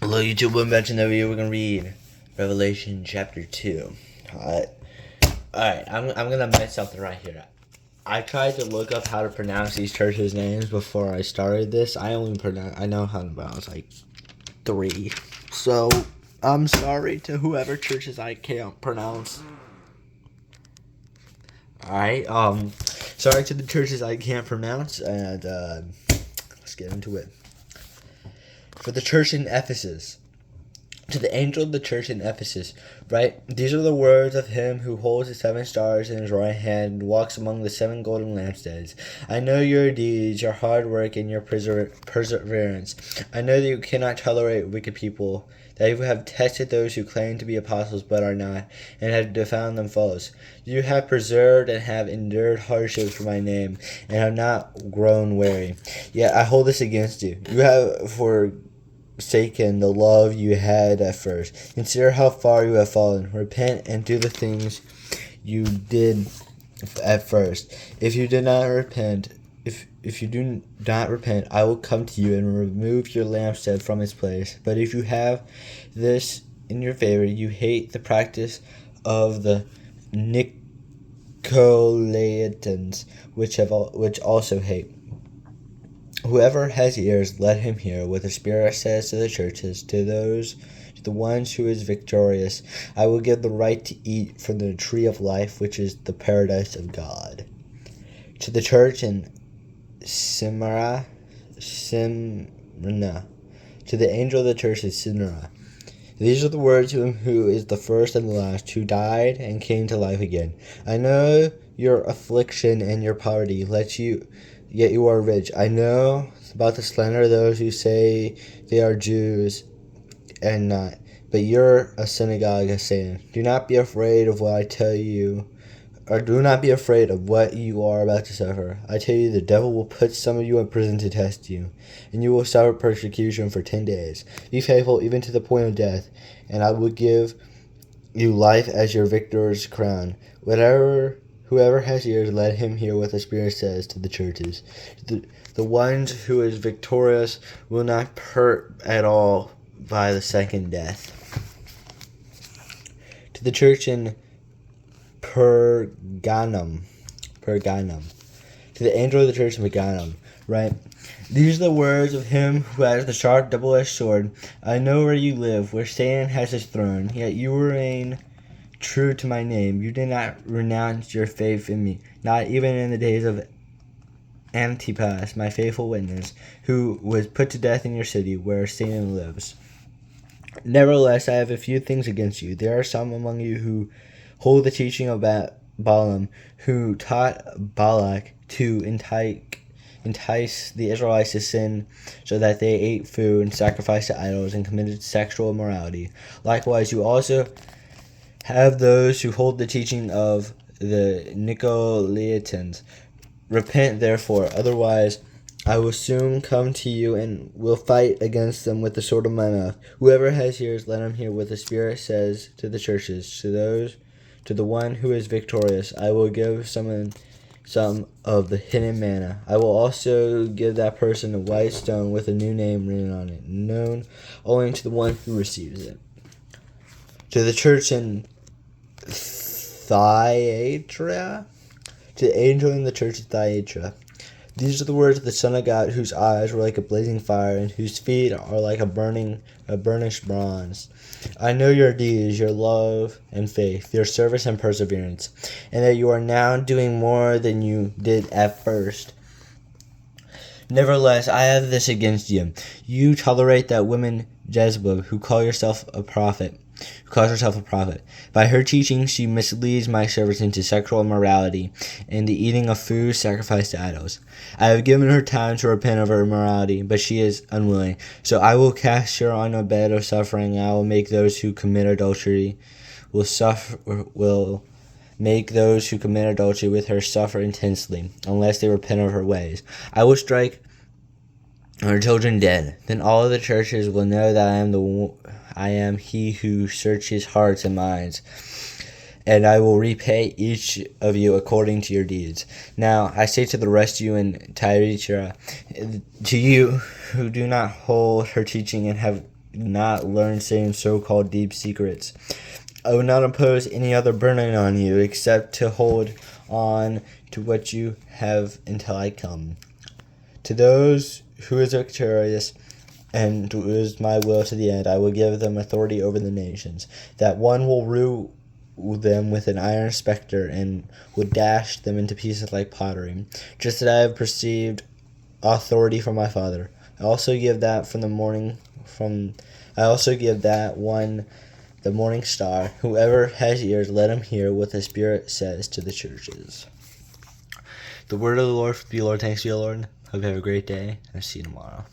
Hello YouTube, welcome back to another video. We're going to read Revelation chapter 2. Alright, I'm going to mess something right here. I tried to look up how to pronounce these churches' names before I started this. I know how to pronounce like 3. So, I'm sorry to whoever churches I can't pronounce. Alright, sorry to the churches I can't pronounce, and let's get into it. For the church in Ephesus. To the angel of the church in Ephesus, right? These are the words of him who holds the 7 stars in his right hand and walks among the 7 golden lampstands. I know your deeds, your hard work, and your perseverance. I know that you cannot tolerate wicked people, that you have tested those who claim to be apostles but are not, and have found them false. You have preserved and have endured hardships for my name, and have not grown weary. Yet I hold this against you. You have forsaken the love you had at first. Consider how far you have fallen. Repent and do the things you did at first. If you do not repent, I will come to you and remove your lampstand from its place. But if you have this in your favor, you hate the practice of the Nicolaitans, which also hate. Whoever has ears, let him hear what the Spirit says to the churches. To the ones who is victorious, I will give the right to eat from the tree of life, which is the paradise of God. To the church in Smyrna, to the angel of the church in Smyrna, these are the words of him who is the first and the last, who died and came to life again. I know your affliction and your poverty, yet you are rich. I know about the slander of those who say they are Jews and not, but you're a synagogue of Satan. Do not be afraid of what I tell you, or do not be afraid of what you are about to suffer. I tell you, the devil will put some of you in prison to test you, and you will suffer persecution for 10 days. Be faithful even to the point of death, and I will give you life as your victor's crown. Whoever has ears, let him hear what the Spirit says to the churches. The ones who is victorious will not hurt at all by the second death. To the church in Pergamum. To the angel of the church in Pergamum, right? These are the words of him who has the sharp double-edged sword. I know where you live, where Satan has his throne, yet you remain true to my name. You did not renounce your faith in me, not even in the days of Antipas, my faithful witness, who was put to death in your city where Satan lives. Nevertheless, I have a few things against you. There are some among you who hold the teaching of Balaam, who taught Balak to entice the Israelites to sin, so that they ate food and sacrificed to idols and committed sexual immorality. Likewise, you also have those who hold the teaching of the Nicolaitans. Repent, therefore, otherwise I will soon come to you and will fight against them with the sword of my mouth. Whoever has ears, let him hear what the Spirit says to the churches. To the one who is victorious, I will give some of the hidden manna. I will also give that person a white stone with a new name written on it, known only to the one who receives it. To the church in Thyatira, to the angel in the church of Thyatira, these are the words of the Son of God, whose eyes were like a blazing fire, and whose feet are like a burnished bronze. I know your deeds, your love and faith, your service and perseverance, and that you are now doing more than you did at first. Nevertheless, I have this against you. You tolerate that woman Jezebel, who calls herself a prophet. By her teaching, she misleads my servants into sexual immorality and the eating of food sacrificed to idols. I have given her time to repent of her immorality, but she is unwilling. So I will cast her on a bed of suffering. I will make those who commit adultery with her suffer intensely, unless they repent of her ways. I will strike her children dead. Then all of the churches will know that I am he who searches hearts and minds, and I will repay each of you according to your deeds. Now I say to the rest of you in Thyatira, to you who do not hold her teaching and have not learn Satan's so-called deep secrets. I will not impose any other burden on you except to hold on to what you have until I come. To those who is victorious and who is my will to the end, I will give them authority over the nations, that one will rule them with an iron scepter and will dash them into pieces like pottery, just as I have received authority from my Father. I also give that one the morning star. Whoever has ears, let him hear what the Spirit says to the churches. The word of the Lord be, Lord. Thanks be, Lord. Hope you have a great day, and I'll see you tomorrow.